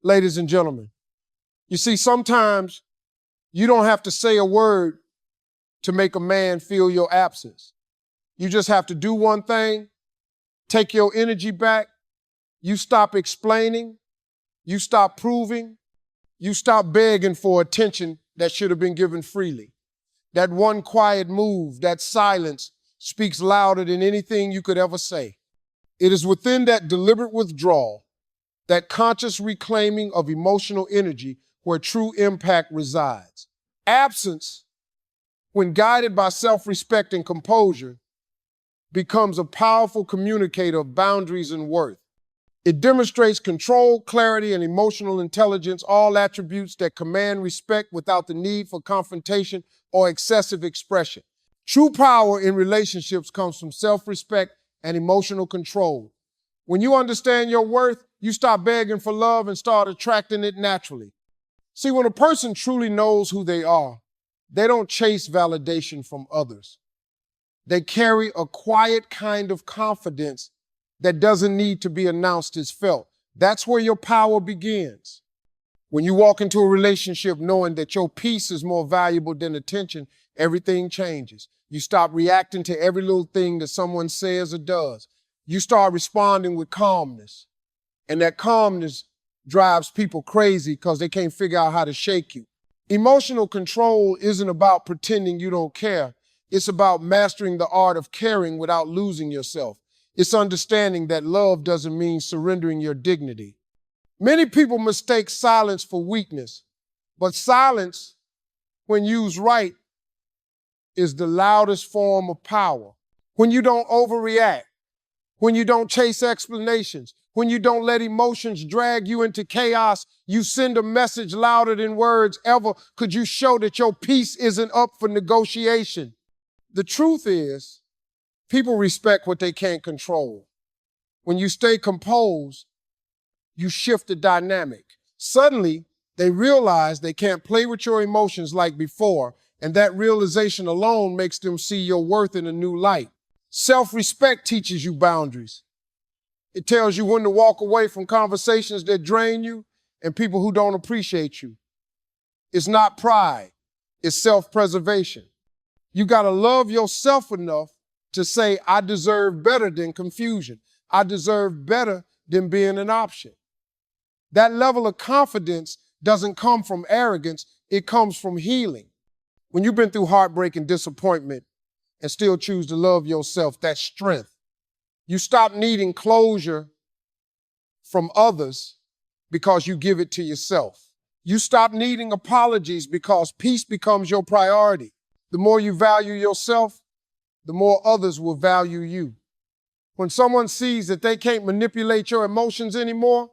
ladies and gentlemen. You see, sometimes you don't have to say a word to make a man feel your absence. You just have to do one thing, take your energy back, you stop explaining, you stop proving, you stop begging for attention that should have been given freely. That one quiet move, that silence, speaks louder than anything you could ever say. It is within that deliberate withdrawal, that conscious reclaiming of emotional energy where true impact resides. Absence, when guided by self-respect and composure, becomes a powerful communicator of boundaries and worth. It demonstrates control, clarity, and emotional intelligence, all attributes that command respect without the need for confrontation or excessive expression. True power in relationships comes from self-respect and emotional control. When you understand your worth, you stop begging for love and start attracting it naturally. See, when a person truly knows who they are, they don't chase validation from others. They carry a quiet kind of confidence that doesn't need to be announced as felt. That's where your power begins. When you walk into a relationship knowing that your peace is more valuable than attention, everything changes. You stop reacting to every little thing that someone says or does. You start responding with calmness. And that calmness drives people crazy because they can't figure out how to shake you. Emotional control isn't about pretending you don't care. It's about mastering the art of caring without losing yourself. It's understanding that love doesn't mean surrendering your dignity. Many people mistake silence for weakness, but silence, when used right, is the loudest form of power. When you don't overreact, when you don't chase explanations, when you don't let emotions drag you into chaos, you send a message louder than words ever could. You show that your peace isn't up for negotiation. The truth is, people respect what they can't control. When you stay composed, you shift the dynamic. Suddenly, they realize they can't play with your emotions like before, and that realization alone makes them see your worth in a new light. Self-respect teaches you boundaries. It tells you when to walk away from conversations that drain you and people who don't appreciate you. It's not pride, it's self-preservation. You gotta love yourself enough to say, I deserve better than confusion. I deserve better than being an option. That level of confidence doesn't come from arrogance, it comes from healing. When you've been through heartbreak and disappointment and still choose to love yourself, that's strength. You stop needing closure from others because you give it to yourself. You stop needing apologies because peace becomes your priority. The more you value yourself, the more others will value you. When someone sees that they can't manipulate your emotions anymore,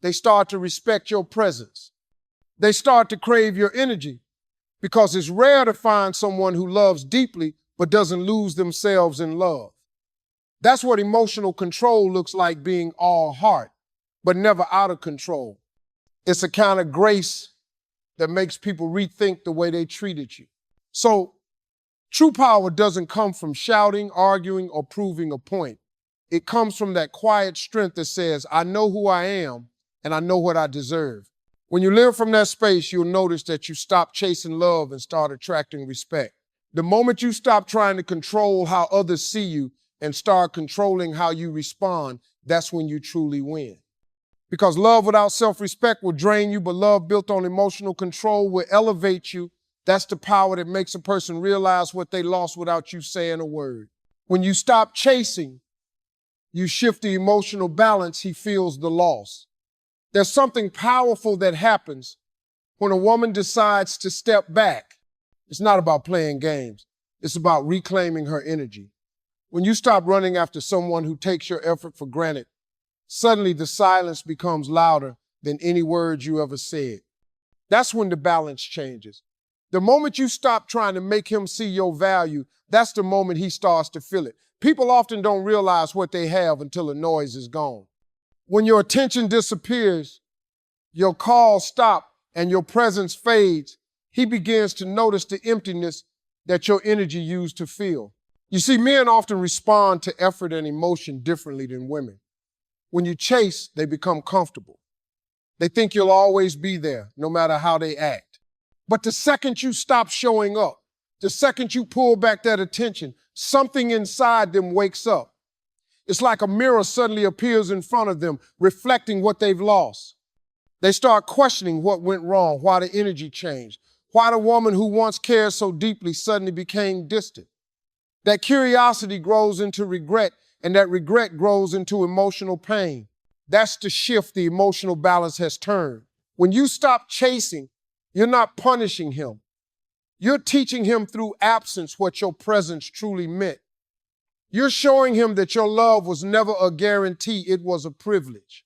they start to respect your presence. They start to crave your energy because it's rare to find someone who loves deeply but doesn't lose themselves in love. That's what emotional control looks like, being all heart, but never out of control. It's a kind of grace that makes people rethink the way they treated you. So, true power doesn't come from shouting, arguing, or proving a point. It comes from that quiet strength that says, I know who I am and I know what I deserve. When you live from that space, you'll notice that you stop chasing love and start attracting respect. The moment you stop trying to control how others see you and start controlling how you respond, that's when you truly win. Because love without self-respect will drain you, but love built on emotional control will elevate you. That's the power that makes a person realize what they lost without you saying a word. When you stop chasing, you shift the emotional balance, he feels the loss. There's something powerful that happens when a woman decides to step back. It's not about playing games. It's about reclaiming her energy. When you stop running after someone who takes your effort for granted, suddenly the silence becomes louder than any words you ever said. That's when the balance changes. The moment you stop trying to make him see your value, that's the moment he starts to feel it. People often don't realize what they have until the noise is gone. When your attention disappears, your calls stop, and your presence fades, he begins to notice the emptiness that your energy used to fill. You see, men often respond to effort and emotion differently than women. When you chase, they become comfortable. They think you'll always be there, no matter how they act. But the second you stop showing up, the second you pull back that attention, something inside them wakes up. It's like a mirror suddenly appears in front of them, reflecting what they've lost. They start questioning what went wrong, why the energy changed, why the woman who once cared so deeply suddenly became distant. That curiosity grows into regret, and that regret grows into emotional pain. That's the shift the emotional balance has turned. When you stop chasing, you're not punishing him. You're teaching him through absence what your presence truly meant. You're showing him that your love was never a guarantee, it was a privilege.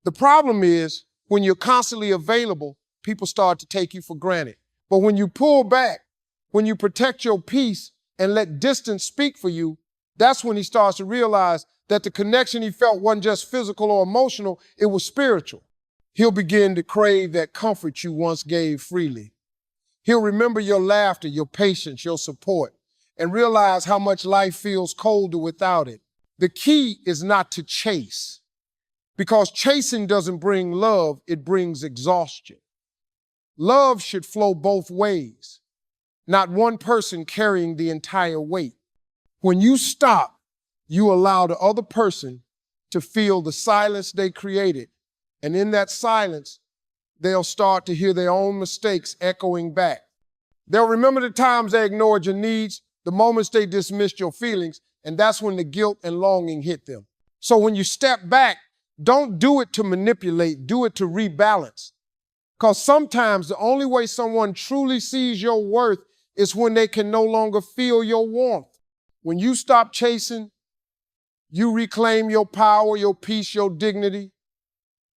The problem is, when you're constantly available, people start to take you for granted. But when you pull back, when you protect your peace and let distance speak for you, that's when he starts to realize that the connection he felt wasn't just physical or emotional, it was spiritual. He'll begin to crave that comfort you once gave freely. He'll remember your laughter, your patience, your support, and realize how much life feels colder without it. The key is not to chase, because chasing doesn't bring love, it brings exhaustion. Love should flow both ways, not one person carrying the entire weight. When you stop, you allow the other person to feel the silence they created, and in that silence, they'll start to hear their own mistakes echoing back. They'll remember the times they ignored your needs, the moments they dismissed your feelings, and that's when the guilt and longing hit them. So when you step back, don't do it to manipulate, do it to rebalance. Because sometimes the only way someone truly sees your worth is when they can no longer feel your warmth. When you stop chasing, you reclaim your power, your peace, your dignity.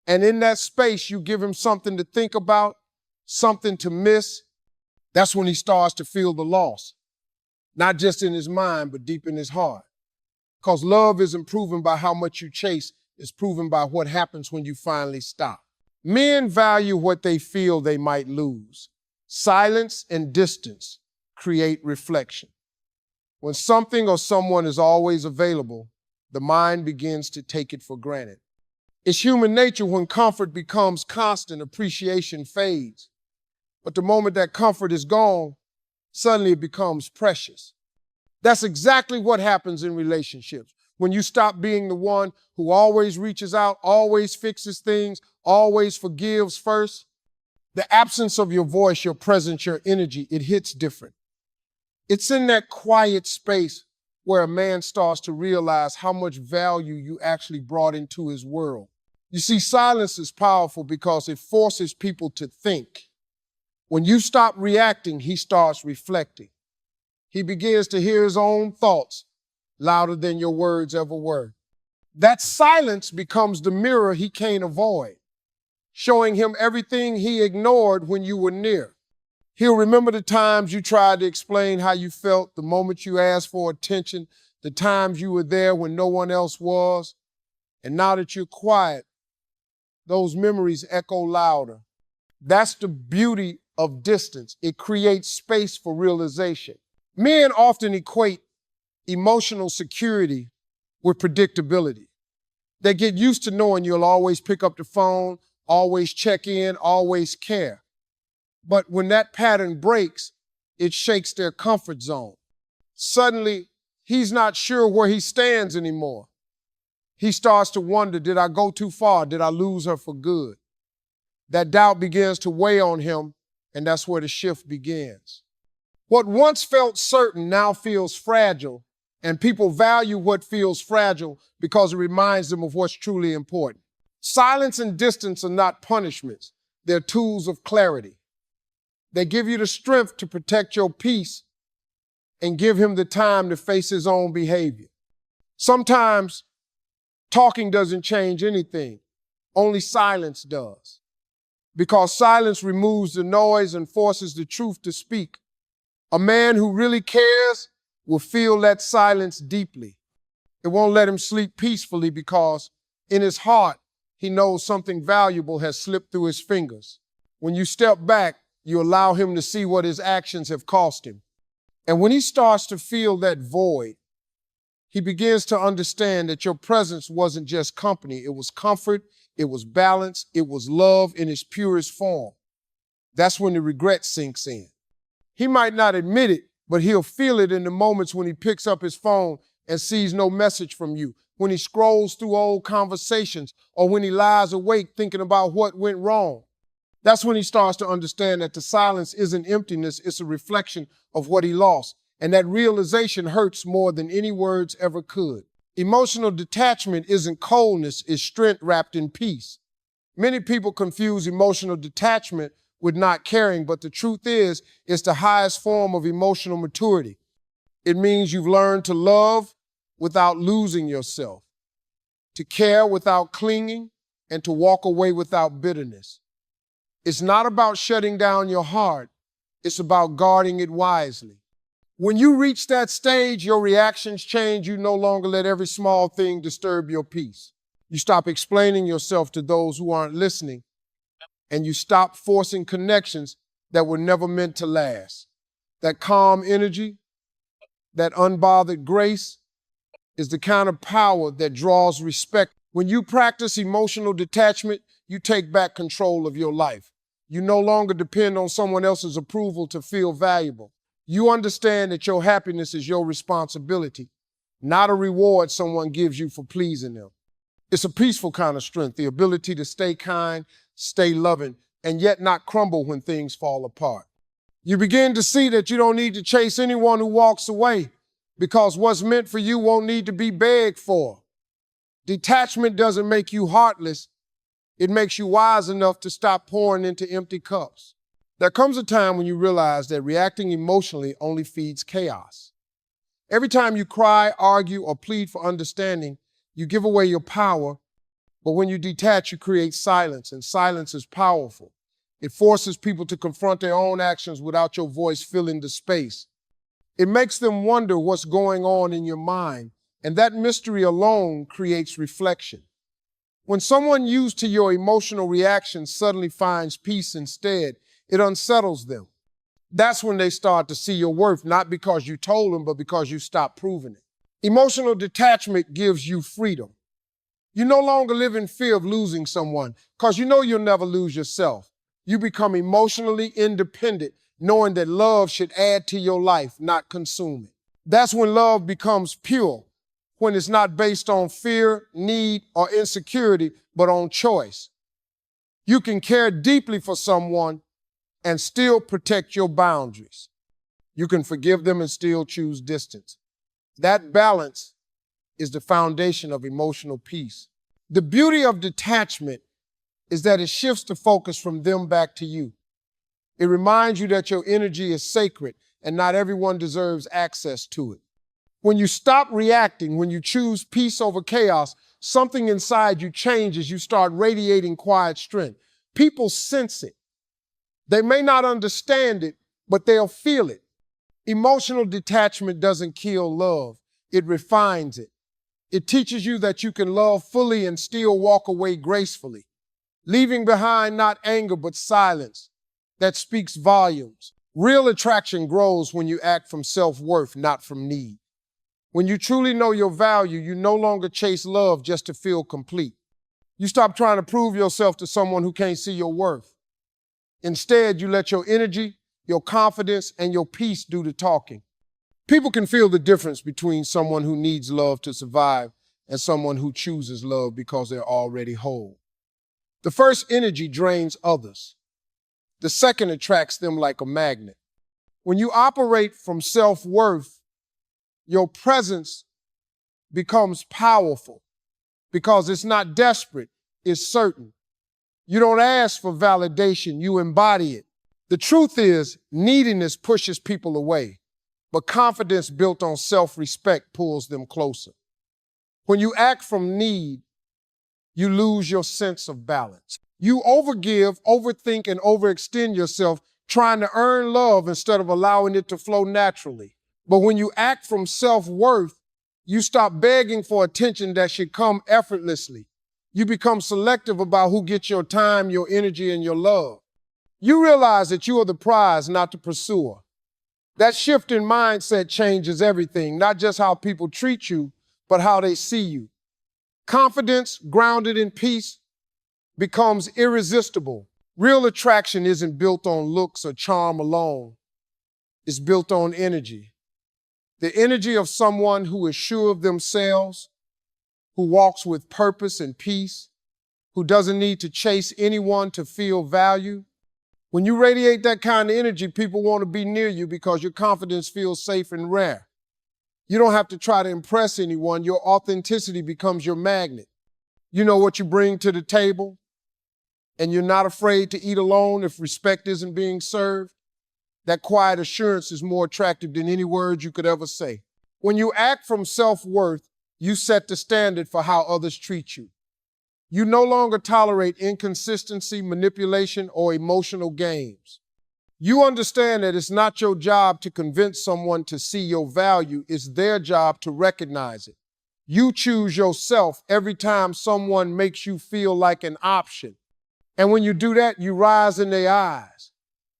And in that space, you give him something to think about, something to miss. That's when he starts to feel the loss, not just in his mind, but deep in his heart. Because love isn't proven by how much you chase, it's proven by what happens when you finally stop. Men value what they feel they might lose. Silence and distance create reflection. When something or someone is always available, the mind begins to take it for granted. It's human nature when comfort becomes constant, appreciation fades. But the moment that comfort is gone, suddenly it becomes precious. That's exactly what happens in relationships. When you stop being the one who always reaches out, always fixes things, always forgives first, the absence of your voice, your presence, your energy, it hits different. It's in that quiet space where a man starts to realize how much value you actually brought into his world. You see, silence is powerful because it forces people to think. When you stop reacting, he starts reflecting. He begins to hear his own thoughts louder than your words ever were. That silence becomes the mirror he can't avoid, showing him everything he ignored when you were near. He'll remember the times you tried to explain how you felt, the moment you asked for attention, the times you were there when no one else was. And now that you're quiet, those memories echo louder. That's the beauty of distance. It creates space for realization. Men often equate emotional security with predictability. They get used to knowing you'll always pick up the phone, always check in, always care. But when that pattern breaks, it shakes their comfort zone. Suddenly, he's not sure where he stands anymore. He starts to wonder, did I go too far? Did I lose her for good? That doubt begins to weigh on him, and that's where the shift begins. What once felt certain now feels fragile, and people value what feels fragile because it reminds them of what's truly important. Silence and distance are not punishments. They're tools of clarity. They give you the strength to protect your peace and give him the time to face his own behavior. Sometimes talking doesn't change anything. Only silence does. Because silence removes the noise and forces the truth to speak. A man who really cares will feel that silence deeply. It won't let him sleep peacefully because in his heart, he knows something valuable has slipped through his fingers. When you step back, you allow him to see what his actions have cost him. And when he starts to feel that void, he begins to understand that your presence wasn't just company, it was comfort, it was balance, it was love in its purest form. That's when the regret sinks in. He might not admit it, but he'll feel it in the moments when he picks up his phone and sees no message from you, when he scrolls through old conversations, or when he lies awake thinking about what went wrong. That's when he starts to understand that the silence isn't emptiness, it's a reflection of what he lost. And that realization hurts more than any words ever could. Emotional detachment isn't coldness, it's strength wrapped in peace. Many people confuse emotional detachment with not caring, but the truth is, it's the highest form of emotional maturity. It means you've learned to love without losing yourself, to care without clinging, and to walk away without bitterness. It's not about shutting down your heart, it's about guarding it wisely. When you reach that stage, your reactions change. You no longer let every small thing disturb your peace. You stop explaining yourself to those who aren't listening, and you stop forcing connections that were never meant to last. That calm energy, that unbothered grace, is the kind of power that draws respect. When you practice emotional detachment, you take back control of your life. You no longer depend on someone else's approval to feel valuable. You understand that your happiness is your responsibility, not a reward someone gives you for pleasing them. It's a peaceful kind of strength, the ability to stay kind, stay loving, and yet not crumble when things fall apart. You begin to see that you don't need to chase anyone who walks away, because what's meant for you won't need to be begged for. Detachment doesn't make you heartless. It makes you wise enough to stop pouring into empty cups. There comes a time when you realize that reacting emotionally only feeds chaos. Every time you cry, argue, or plead for understanding, you give away your power, but when you detach, you create silence, and silence is powerful. It forces people to confront their own actions without your voice filling the space. It makes them wonder what's going on in your mind, and that mystery alone creates reflection. When someone used to your emotional reactions suddenly finds peace instead, it unsettles them. That's when they start to see your worth, not because you told them, but because you stopped proving it. Emotional detachment gives you freedom. You no longer live in fear of losing someone, because you know you'll never lose yourself. You become emotionally independent, knowing that love should add to your life, not consume it. That's when love becomes pure, when it's not based on fear, need, or insecurity, but on choice. You can care deeply for someone and still protect your boundaries. You can forgive them and still choose distance. That balance is the foundation of emotional peace. The beauty of detachment is that it shifts the focus from them back to you. It reminds you that your energy is sacred and not everyone deserves access to it. When you stop reacting, when you choose peace over chaos, something inside you changes. You start radiating quiet strength. People sense it. They may not understand it, but they'll feel it. Emotional detachment doesn't kill love. It refines it. It teaches you that you can love fully and still walk away gracefully, leaving behind not anger, but silence that speaks volumes. Real attraction grows when you act from self-worth, not from need. When you truly know your value, you no longer chase love just to feel complete. You stop trying to prove yourself to someone who can't see your worth. Instead, you let your energy, your confidence, and your peace do the talking. People can feel the difference between someone who needs love to survive and someone who chooses love because they're already whole. The first energy drains others. The second attracts them like a magnet. When you operate from self-worth, your presence becomes powerful because it's not desperate, it's certain. You don't ask for validation, you embody it. The truth is, neediness pushes people away, but confidence built on self-respect pulls them closer. When you act from need, you lose your sense of balance. You overgive, overthink, and overextend yourself, trying to earn love instead of allowing it to flow naturally. But when you act from self-worth, you stop begging for attention that should come effortlessly. You become selective about who gets your time, your energy, and your love. You realize that you are the prize, not the pursuer. That shift in mindset changes everything, not just how people treat you, but how they see you. Confidence grounded in peace becomes irresistible. Real attraction isn't built on looks or charm alone. It's built on energy. The energy of someone who is sure of themselves, who walks with purpose and peace, who doesn't need to chase anyone to feel value. When you radiate that kind of energy, people want to be near you because your confidence feels safe and rare. You don't have to try to impress anyone. Your authenticity becomes your magnet. You know what you bring to the table, and you're not afraid to eat alone if respect isn't being served. That quiet assurance is more attractive than any words you could ever say. When you act from self-worth, you set the standard for how others treat you. You no longer tolerate inconsistency, manipulation, or emotional games. You understand that it's not your job to convince someone to see your value, it's their job to recognize it. You choose yourself every time someone makes you feel like an option. And when you do that, you rise in their eyes.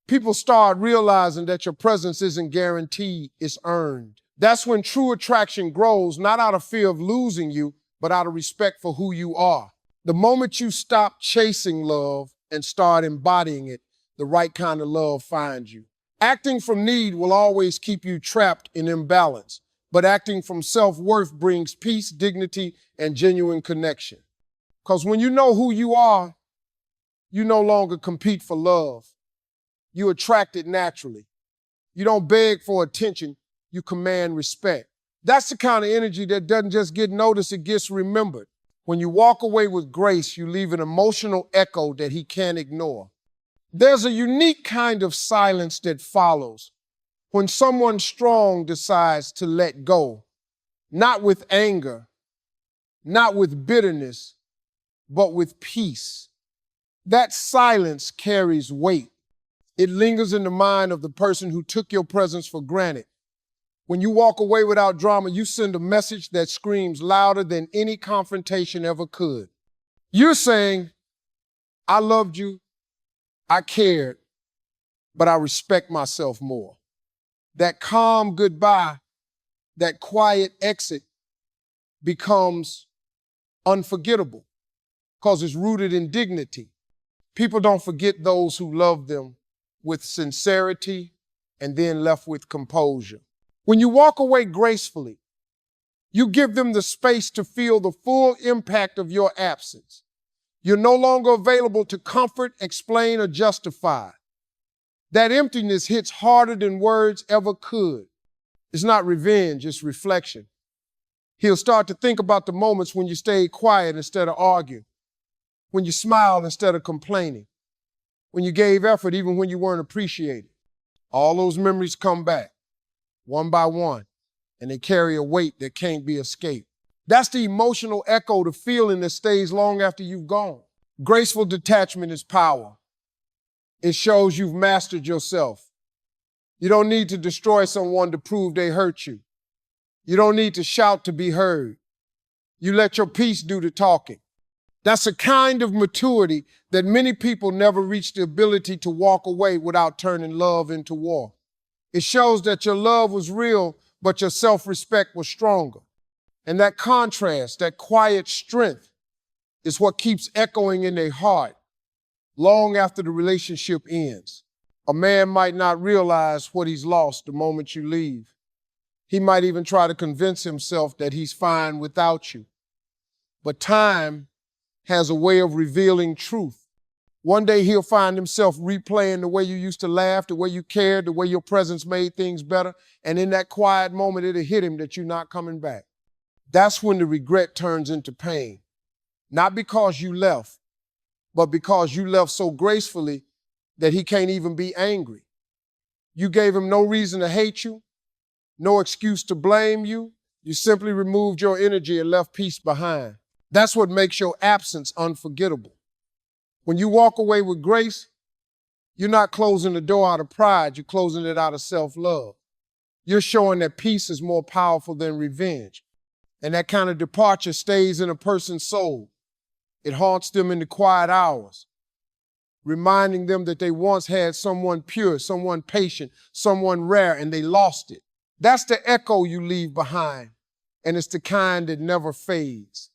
People start realizing that your presence isn't guaranteed, it's earned. That's when true attraction grows, not out of fear of losing you, but out of respect for who you are. The moment you stop chasing love and start embodying it, the right kind of love finds you. Acting from need will always keep you trapped in imbalance, but acting from self-worth brings peace, dignity, and genuine connection. Because when you know who you are, you no longer compete for love. You attract it naturally. You don't beg for attention, you command respect. That's the kind of energy that doesn't just get noticed, it gets remembered. When you walk away with grace, you leave an emotional echo that he can't ignore. There's a unique kind of silence that follows when someone strong decides to let go, not with anger, not with bitterness, but with peace. That silence carries weight. It lingers in the mind of the person who took your presence for granted. When you walk away without drama, you send a message that screams louder than any confrontation ever could. You're saying, I loved you, I cared, but I respect myself more. That calm goodbye, that quiet exit becomes unforgettable because it's rooted in dignity. People don't forget those who love them with sincerity and then left with composure. When you walk away gracefully, you give them the space to feel the full impact of your absence. You're no longer available to comfort, explain, or justify. That emptiness hits harder than words ever could. It's not revenge, it's reflection. He'll start to think about the moments when you stayed quiet instead of arguing, when you smiled instead of complaining, when you gave effort even when you weren't appreciated. All those memories come back, one by one, and they carry a weight that can't be escaped. That's the emotional echo, the feeling that stays long after you've gone. Graceful detachment is power. It shows you've mastered yourself. You don't need to destroy someone to prove they hurt you. You don't need to shout to be heard. You let your peace do the talking. That's a kind of maturity that many people never reach the ability to walk away without turning love into war. It shows that your love was real, but your self-respect was stronger. And that contrast, that quiet strength, is what keeps echoing in their heart long after the relationship ends. A man might not realize what he's lost the moment you leave. He might even try to convince himself that he's fine without you. But time has a way of revealing truth. One day he'll find himself replaying the way you used to laugh, the way you cared, the way your presence made things better. And in that quiet moment, it'll hit him that you're not coming back. That's when the regret turns into pain. Not because you left, but because you left so gracefully that he can't even be angry. You gave him no reason to hate you, no excuse to blame you. You simply removed your energy and left peace behind. That's what makes your absence unforgettable. When you walk away with grace, you're not closing the door out of pride, you're closing it out of self-love. You're showing that peace is more powerful than revenge. And that kind of departure stays in a person's soul. It haunts them in the quiet hours, reminding them that they once had someone pure, someone patient, someone rare, and they lost it. That's the echo you leave behind, and it's the kind that never fades.